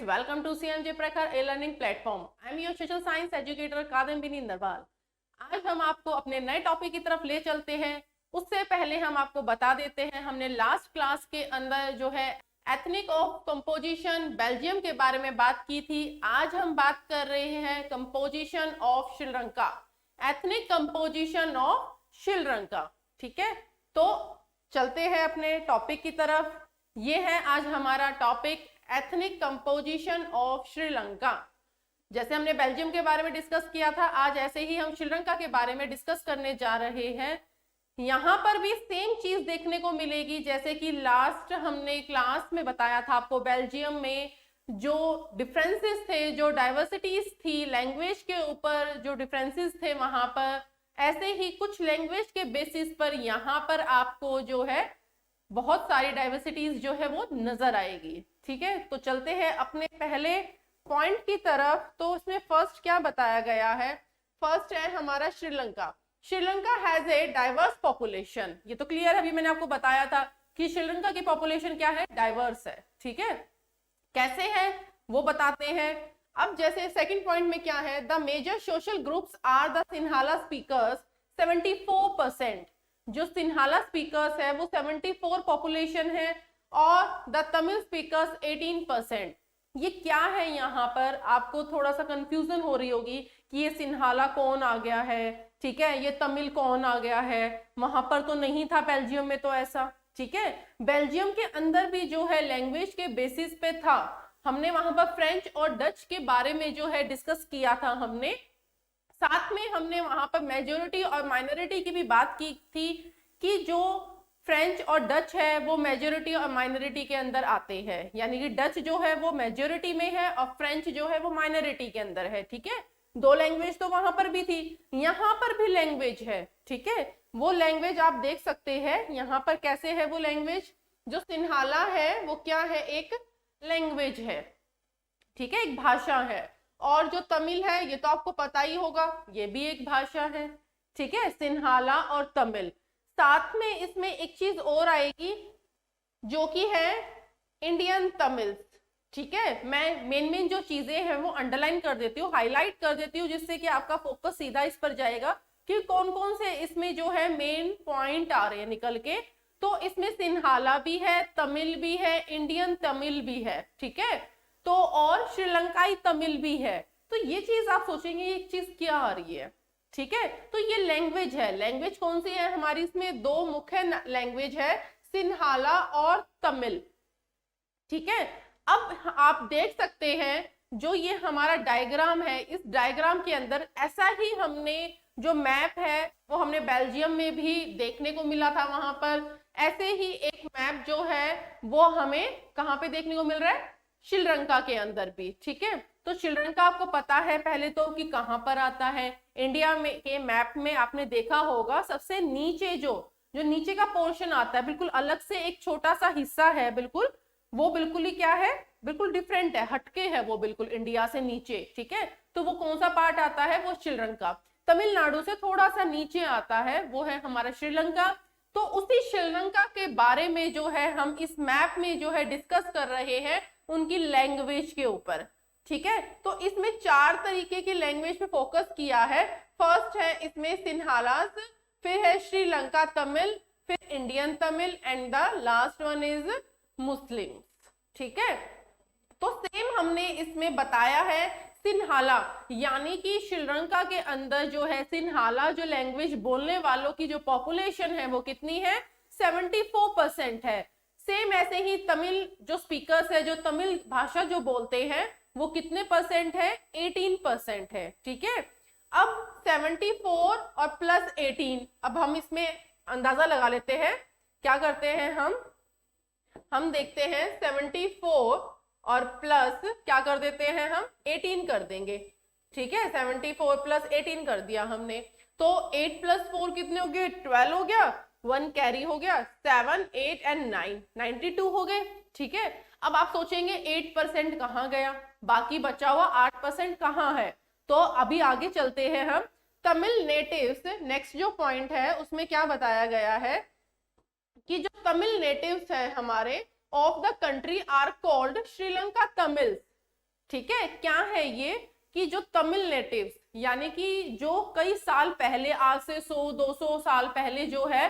welcome to CMJ Prakhar e-learning platform. I am your social science educator Kadambini Narwal. आज हम आपको अपने नए टॉपिक की तरफ ले चलते हैं। उससे पहले हम आपको बता देते हैं, हमने लास्ट क्लास के अंदर जो है एथनिक ऑफ कंपोजिशन बेल्जियम के बारे में बात की थी। आज हम बात कर रहे हैं composition of Sri Lanka, ethnic composition of Sri Lanka. ठीक है, तो चलते हैं अपने टॉपिक की तरफ। ये है आज हमारा topic ethnic composition of Sri Lanka. जैसे हमने बेल्जियम के बारे में डिस्कस किया था, आज ऐसे ही हम श्रीलंका के बारे में डिस्कस करने जा रहे हैं। यहाँ पर भी सेम चीज देखने को मिलेगी जैसे कि लास्ट हमने क्लास में बताया था आपको। बेल्जियम में जो डिफरेंसेस थे, जो डाइवर्सिटीज थी, लैंग्वेज के ऊपर जो डिफरेंसेस थे वहां पर, ऐसे ही कुछ लैंग्वेज के बेसिस पर यहाँ पर आपको जो है बहुत सारी डाइवर्सिटीज जो है वो नजर आएगी। ठीक है, तो चलते हैं अपने पहले पॉइंट की तरफ। तो इसमें फर्स्ट क्या बताया गया है? फर्स्ट है हमारा Sri Lanka. Sri Lanka has a diverse population. ये तो क्लियर है, अभी मैंने आपको बताया था कि श्रीलंका की पॉपुलेशन क्या है, डाइवर्स है। ठीक है, कैसे है वो बताते हैं। अब जैसे सेकंड पॉइंट में क्या है, the major social groups are the Sinhala speakers 74%। जो सिन्हाला स्पीकर्स है वो 74 पॉपुलेशन है और द तमिल स्पीकर्स 18%। ये क्या है? यहाँ पर आपको थोड़ा सा कंफ्यूजन हो रही होगी कि ये सिन्हाला कौन आ गया है, ठीक है, ये तमिल कौन आ गया है। वहां पर तो नहीं था बेल्जियम में तो ऐसा। ठीक है, बेल्जियम के अंदर भी जो है लैंग्वेज के बेसिस पे था। हमने वहां पर फ्रेंच और डच के बारे में जो है डिस्कस किया था हमने। साथ में हमने वहां पर मेजोरिटी और माइनॉरिटी की भी बात की थी कि जो फ्रेंच और डच है वो मेजोरिटी और माइनॉरिटी के अंदर आते हैं, यानी कि डच जो है वो मेजोरिटी में है और फ्रेंच जो है वो माइनॉरिटी के अंदर है। ठीक है, दो लैंग्वेज तो वहां पर भी थी, यहाँ पर भी लैंग्वेज है। ठीक है, वो लैंग्वेज आप देख सकते हैं यहाँ पर कैसे है वो लैंग्वेज। जो सिन्हाला है वो क्या है, एक लैंग्वेज है। ठीक है, एक भाषा है। और जो तमिल है ये तो आपको पता ही होगा, ये भी एक भाषा है। ठीक है, सिन्हाला और तमिल। साथ में इसमें एक चीज और आएगी जो कि है इंडियन तमिल। ठीक है, मैं मेन जो चीजें हैं वो अंडरलाइन कर देती हूँ, हाईलाइट कर देती हूँ, जिससे कि आपका फोकस सीधा इस पर जाएगा कि कौन कौन से इसमें जो है मेन पॉइंट आ रहे हैं निकल के। तो इसमें सिन्हाला भी है, तमिल भी है, इंडियन तमिल भी है। ठीक है, तो और श्रीलंकाई तमिल भी है। तो ये चीज आप सोचेंगे ये चीज क्या आ रही है। ठीक है, तो ये लैंग्वेज है। लैंग्वेज कौन सी है हमारी? इसमें दो मुख्य लैंग्वेज है, सिन्हाला और तमिल। ठीक है, अब आप देख सकते हैं जो ये हमारा डायग्राम है, इस डायग्राम के अंदर ऐसा ही हमने जो मैप है वो हमने बेल्जियम में भी देखने को मिला था। वहां पर ऐसे ही एक मैप जो है वो हमें कहाँ पे देखने को मिल रहा है? श्रीलंका के अंदर भी। ठीक है, तो श्रीलंका आपको पता है पहले तो कि कहाँ पर आता है। इंडिया में के मैप में आपने देखा होगा सबसे नीचे जो नीचे का पोर्शन आता है, बिल्कुल अलग से एक छोटा सा हिस्सा है, बिल्कुल वो बिल्कुल ही क्या है, बिल्कुल डिफरेंट है, हटके है वो बिल्कुल इंडिया से नीचे। ठीक है, तो वो कौन सा पार्ट आता है? वो श्रीलंका। तमिलनाडु से थोड़ा सा नीचे आता है, वो है हमारा श्रीलंका। तो उसी श्रीलंका के बारे में जो है हम इस मैप में जो है डिस्कस कर रहे हैं, उनकी लैंग्वेज के ऊपर। ठीक है, तो इसमें 4 तरीके की लैंग्वेज पे फोकस किया है। फर्स्ट है इसमें सिन्हालास, फिर है श्रीलंका तमिल, फिर Indian Tamil and the last one is मुस्लिम। ठीक है, तो सेम हमने इसमें बताया है सिन्हाला, यानी कि श्रीलंका के अंदर जो है सिन्हाला जो लैंग्वेज बोलने वालों की जो पॉपुलेशन है वो कितनी है? 74% है। सेम ऐसे ही तमिल जो स्पीकर्स है, जो तमिल भाषा जो बोलते हैं वो कितने परसेंट है? 18% है। ठीक है, अब 74 और प्लस 18, अब हम इसमें अंदाजा लगा लेते हैं। क्या करते हैं हम देखते हैं 74 और प्लस क्या कर देते हैं हम? 18 कर देंगे। ठीक है, 74 प्लस 18 कर दिया हमने, तो 8 प्लस 4 कितने हो गए? 12 हो गया, 1 कैरी हो गया, 7 8 एंड 9 92 हो गए। ठीक है, अब आप सोचेंगे 8% कहाँ गया, बाकी बचा हुआ 8% कहाँ है? तो अभी आगे चलते हैं हम। तमिल नेटिव्स नेक्स्ट जो पॉइंट है उसमें क्या बताया गया है कि जो तमिल नेटिव्स है हमारे of the country are called Sri Lanka Tamil. ठीक है, क्या है ये कि जो तमिल नेटिव्स यानी कि जो कई साल पहले, आज से 100-200 साल पहले जो है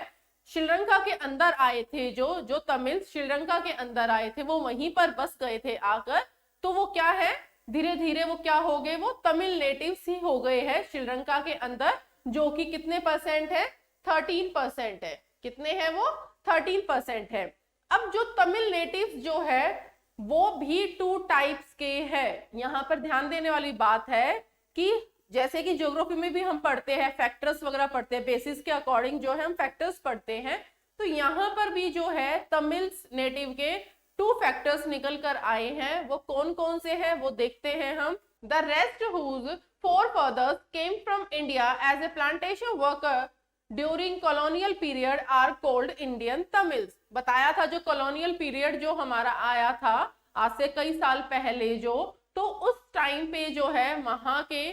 श्रीलंका के अंदर आए थे, जो तमिल श्रीलंका के अंदर आए थे, वो वहीं पर बस गए थे आकर, तो वो क्या है, धीरे धीरे वो क्या हो गए, वो तमिल नेटिव्स ही हो गए हैं श्रीलंका के अंदर, जो कि कितने परसेंट है, 13% है। कितने हैं वो, 13% है। अब जो तमिल नेटिव्स जो है वो भी 2 टाइप्स के हैं। यहाँ पर ध्यान देने वाली बात है कि जैसे कि ज्योग्राफी में भी हम पढ़ते हैं, फैक्टर्स वगैरह पढ़ते हैं, बेसिस के अकॉर्डिंग जो है हम फैक्टर्स पढ़ते हैं, तो यहाँ पर भी जो है तमिल नेटिव के 2 फैक्टर्स निकल कर आए हैं। वो कौन कौन से हैं वो देखते हैं हम। The rest whose forefathers came from India as a plantation worker during colonial period are called Indian Tamils। बताया था जो colonial period जो हमारा आया था आज से कई साल पहले, जो तो उस टाइम पे जो है वहां के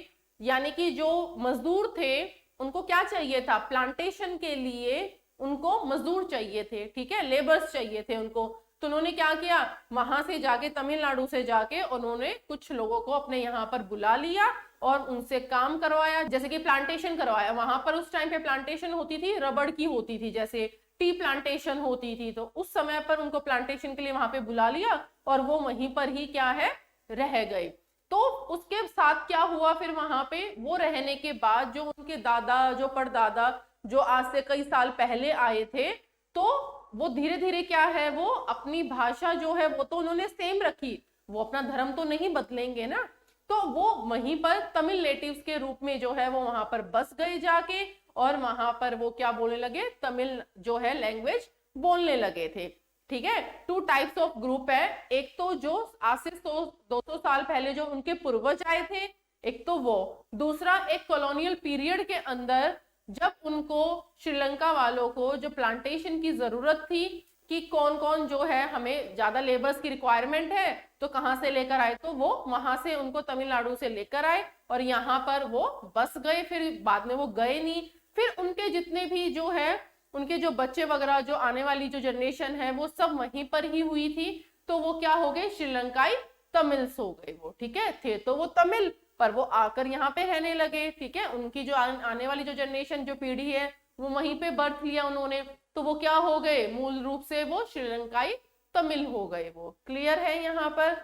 यानी कि जो मजदूर थे उनको क्या चाहिए था, प्लांटेशन के लिए उनको मजदूर चाहिए थे, ठीक है, लेबर्स चाहिए थे उनको। तो उन्होंने क्या किया, वहां से जाके तमिलनाडु से जाके उन्होंने कुछ लोगों को अपने यहाँ पर बुला लिया और उनसे काम करवाया, जैसे कि प्लांटेशन करवाया। वहां पर उस टाइम पे प्लांटेशन होती थी, रबड़ की होती थी, जैसे टी प्लांटेशन होती थी, तो उस समय पर उनको प्लांटेशन के लिए वहां पे बुला लिया और वो वहीं पर ही क्या है, रह गए। तो उसके साथ क्या हुआ, फिर वहां पे वो रहने के बाद जो उनके दादा, जो परदादा, जो आज से कई साल पहले आए थे, तो वो धीरे धीरे क्या है, वो अपनी भाषा जो है वो तो उन्होंने सेम रखी, वो अपना धर्म तो नहीं बदलेंगे ना, तो वो वहीं पर तमिल नेटिव्स के रूप में जो है वो वहां पर बस गए जाके, और वहां पर वो क्या बोलने लगे, तमिल जो है लैंग्वेज बोलने लगे थे। ठीक है, 2 टाइप्स ऑफ ग्रुप है, एक तो जो आज से 100-200 साल पहले जो उनके पूर्वज आए थे, एक तो वो, दूसरा एक कॉलोनियल पीरियड के अंदर जब उनको श्रीलंका वालों को जो प्लांटेशन की जरूरत थी कि कौन कौन जो है हमें ज्यादा लेबर्स की रिक्वायरमेंट है, तो कहां से लेकर आए, तो वो वहां से उनको तमिलनाडु से लेकर आए और यहाँ पर वो बस गए, फिर बाद में वो गए नहीं, फिर उनके जितने भी जो है उनके जो बच्चे वगैरह, जो आने वाली जो जनरेशन है वो सब वहीं पर ही हुई थी, तो वो क्या हो गए, श्रीलंकाई तमिल्स हो गए वो। ठीक है, थे तो वो तमिल पर वो आकर यहाँ पे रहने लगे। ठीक है, उनकी जो आने वाली जो जनरेशन, जो पीढ़ी है, वो वहीं पे बर्थ लिया उन्होंने, तो वो क्या हो गए, मूल रूप से वो श्रीलंकाई तमिल हो गए वो। क्लियर है। यहाँ पर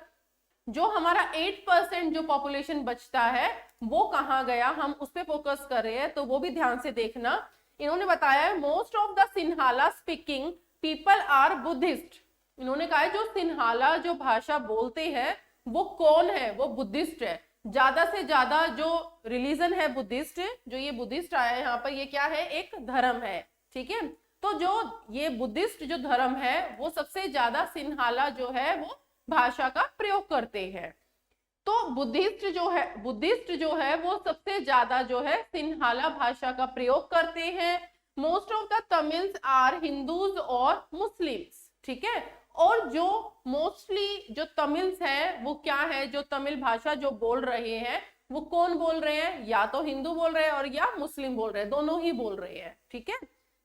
जो हमारा 8% जो पॉपुलेशन बचता है वो कहाँ गया, हम उस पर फोकस कर रहे हैं, तो वो भी ध्यान से देखना। इन्होंने बताया है most of the Sinhala speaking people are Buddhist. इन्होंने कहा है जो सिन्हाला जो भाषा बोलते हैं वो कौन है, वो बुद्धिस्ट है। ज्यादा से ज्यादा जो रिलीजन है बुद्धिस्ट, जो ये बुद्धिस्ट आया है यहाँ पर, ये क्या है, एक धर्म है। ठीक है, तो जो ये बुद्धिस्ट जो धर्म है वो सबसे ज्यादा सिन्हाला जो है वो भाषा का प्रयोग करते हैं। तो बुद्धिस्ट जो है वो सबसे ज्यादा जो है सिन्हाला भाषा का प्रयोग करते हैं। Most of the Tamils are Hindus और मुस्लिम्स। ठीक है, और जो मोस्टली जो तमिल्स है वो क्या है, जो तमिल भाषा जो बोल रहे हैं वो कौन बोल रहे हैं, या तो हिंदू बोल रहे हैं और या मुस्लिम बोल रहे हैं, दोनों ही बोल रहे हैं। ठीक है,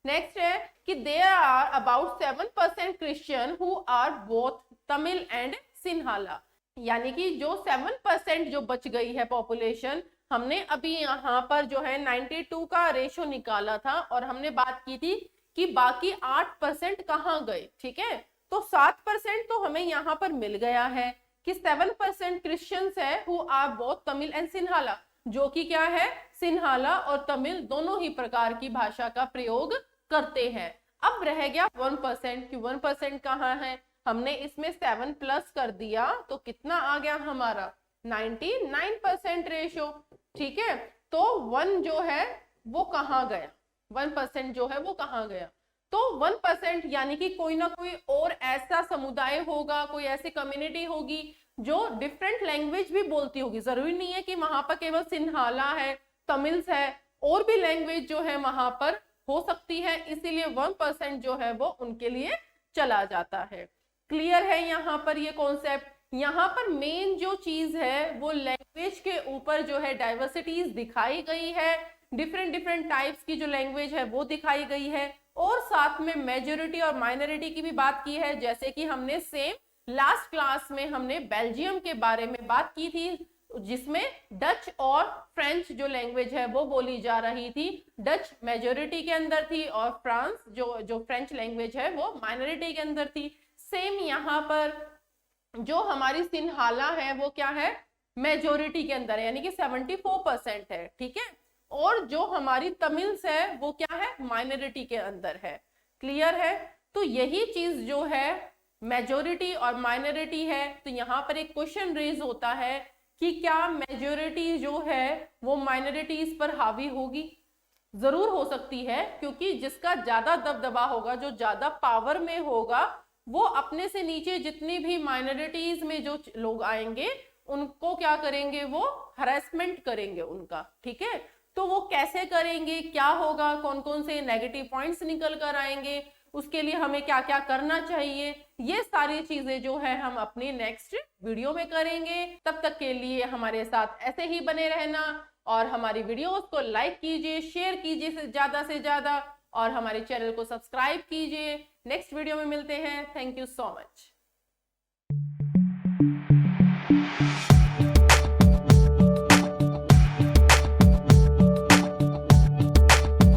नेक्स्ट है कि there are about 7% Christian who are both Tamil and Sinhala. यानी कि जो 7% जो बच गई है पॉपुलेशन, हमने अभी यहाँ पर जो है 92 का रेशो निकाला था और हमने बात की थी कि बाकी 8% कहाँ गए। ठीक है, तो 7% तो हमें यहाँ पर मिल गया है कि 7% क्रिश्चियंस है who are both Tamil and Sinhala, जो कि क्या है, सिन्हाला और तमिल दोनों ही प्रकार की भाषा का प्रयोग करते हैं। अब रह गया 1% कि 1% कहाँ है, हमने इसमें 7 प्लस कर दिया तो कितना आ गया हमारा 99% रेशो। ठीक है, तो 1 जो है वो कहाँ गया, 1% जो है वो कहाँ गया, तो 1% यानी कि कोई ना कोई और ऐसा समुदाय होगा, कोई ऐसी कम्युनिटी होगी जो डिफरेंट लैंग्वेज भी बोलती होगी। जरूरी नहीं है कि वहां पर केवल सिन्हाला है, तमिल्स है, और भी लैंग्वेज जो है वहां पर हो सकती है, इसीलिए 1% जो है वो उनके लिए चला जाता है। क्लियर है यहाँ पर ये कॉन्सेप्ट। यहाँ पर मेन जो चीज है वो लैंग्वेज के ऊपर जो है डाइवर्सिटीज दिखाई गई है, डिफरेंट टाइप्स की जो लैंग्वेज है वो दिखाई गई है, और साथ में मेजोरिटी और माइनॉरिटी की भी बात की है, जैसे कि हमने सेम लास्ट क्लास में हमने बेल्जियम के बारे में बात की थी, जिसमें डच और फ्रेंच जो लैंग्वेज है वो बोली जा रही थी। डच मेजोरिटी के अंदर थी और फ्रांस जो फ्रेंच लैंग्वेज है वो माइनॉरिटी के अंदर थी। सेम यहाँ पर जो हमारी सिन्हाला है वो क्या है, मेजोरिटी के अंदर है, यानी कि 74% है, ठीक है। और जो हमारी तमिल्स है वो क्या है, माइनॉरिटी के अंदर है। क्लियर है? तो यही चीज जो है मेजोरिटी और माइनॉरिटी है, तो यहाँ पर एक क्वेश्चन रेज होता है कि क्या मेजोरिटी जो है वो माइनॉरिटीज पर हावी होगी? जरूर हो सकती है, क्योंकि जिसका ज्यादा दबदबा होगा, जो ज्यादा पावर में होगा, वो अपने से नीचे जितनी भी माइनॉरिटीज में जो लोग आएंगे उनको क्या करेंगे, वो हरासमेंट करेंगे उनका, ठीक है। तो वो कैसे करेंगे, क्या होगा, कौन कौन से नेगेटिव पॉइंट्स निकल कर आएंगे, उसके लिए हमें क्या क्या करना चाहिए, ये सारी चीजें जो है हम अपनी नेक्स्ट वीडियो में करेंगे। तब तक के लिए हमारे साथ ऐसे ही बने रहना और हमारी वीडियोस को लाइक कीजिए, शेयर कीजिए ज्यादा से ज्यादा और हमारे चैनल को सब्सक्राइब कीजिए। नेक्स्ट वीडियो में मिलते हैं। Thank you so much.